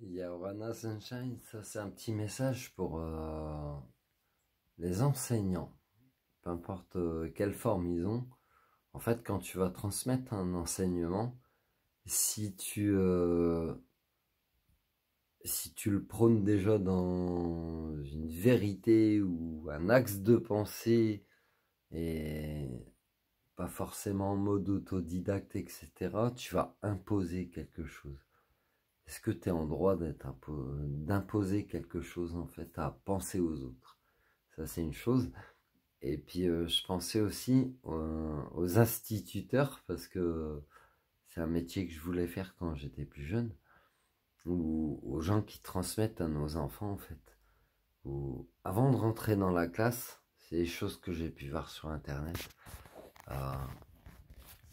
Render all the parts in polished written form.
Yawana Sunshine, ça c'est un petit message pour les enseignants, peu importe quelle forme ils ont. En fait, quand tu vas transmettre un enseignement, si tu le prônes déjà dans une vérité ou un axe de pensée et pas forcément en mode autodidacte, etc., tu vas imposer quelque chose. Est-ce que tu es en droit d'imposer quelque chose en fait, à penser aux autres? Ça c'est une chose. Et puis je pensais aussi aux instituteurs parce que c'est un métier que je voulais faire quand j'étais plus jeune, ou aux gens qui transmettent à nos enfants en fait. Ou avant de rentrer dans la classe, c'est des choses que j'ai pu voir sur internet. Euh,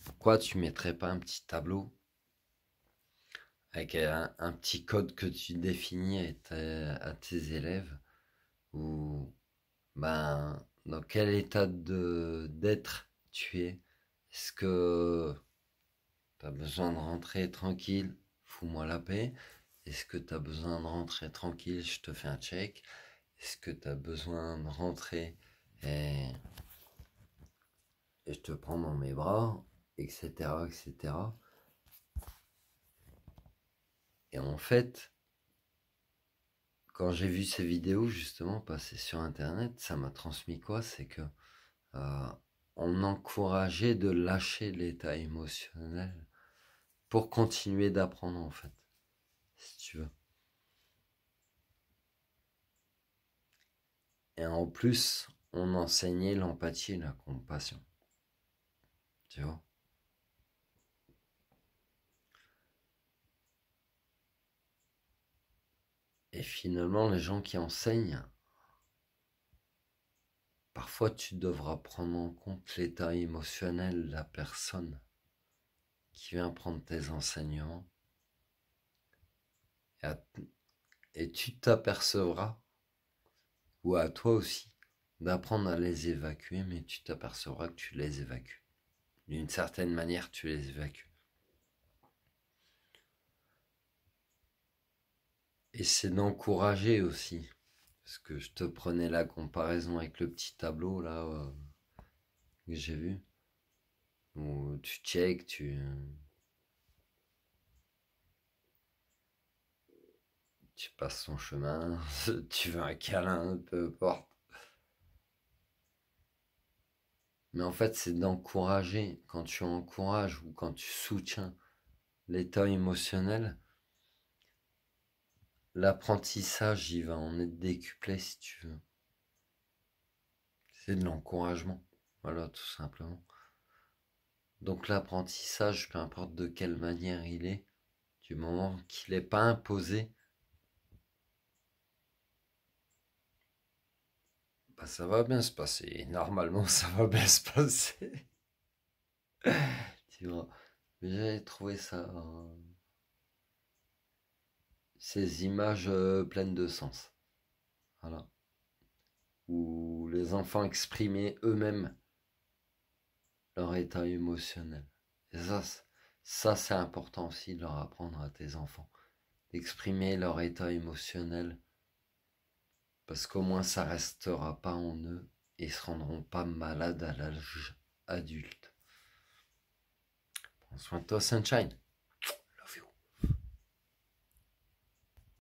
Pourquoi tu mettrais pas un petit tableau avec un petit code que tu définis à tes élèves, ou dans quel état d'être tu es? Est-ce que tu as besoin de rentrer tranquille, fous-moi la paix? Est-ce que tu as besoin de rentrer tranquille, je te fais un check? Est-ce que tu as besoin de rentrer et je te prends dans mes bras, etc., etc. Et en fait, quand j'ai vu ces vidéos justement passer sur internet, ça m'a transmis quoi? C'est que euh, on encourageait de lâcher l'état émotionnel pour continuer d'apprendre en fait, si tu veux. Et en plus, on enseignait l'empathie et la compassion, tu vois. Et finalement, les gens qui enseignent, parfois tu devras prendre en compte l'état émotionnel de la personne qui vient prendre tes enseignements. Et, et tu t'apercevras, ou à toi aussi, d'apprendre à les évacuer, mais tu t'apercevras que tu les évacues. D'une certaine manière, tu les évacues. Et c'est d'encourager aussi. Parce que je te prenais la comparaison avec le petit tableau là que j'ai vu. Où tu check, tu passes ton chemin, tu veux un câlin, peu importe. Mais en fait, c'est d'encourager. Quand tu encourages ou quand tu soutiens l'état émotionnel, l'apprentissage, il va en être décuplé si tu veux. C'est de l'encouragement. Voilà, tout simplement. Donc l'apprentissage, peu importe de quelle manière il est, du moment qu'il n'est pas imposé, ça va bien se passer. Normalement, ça va bien se passer. Tu vois. Mais j'avais trouvé ça, ces images pleines de sens. Voilà. Où les enfants exprimaient eux-mêmes leur état émotionnel. Et ça c'est important aussi de leur apprendre à tes enfants. D'exprimer leur état émotionnel. Parce qu'au moins ça restera pas en eux et ils se rendront pas malades à l'âge adulte. Prends soin de toi, Sunshine.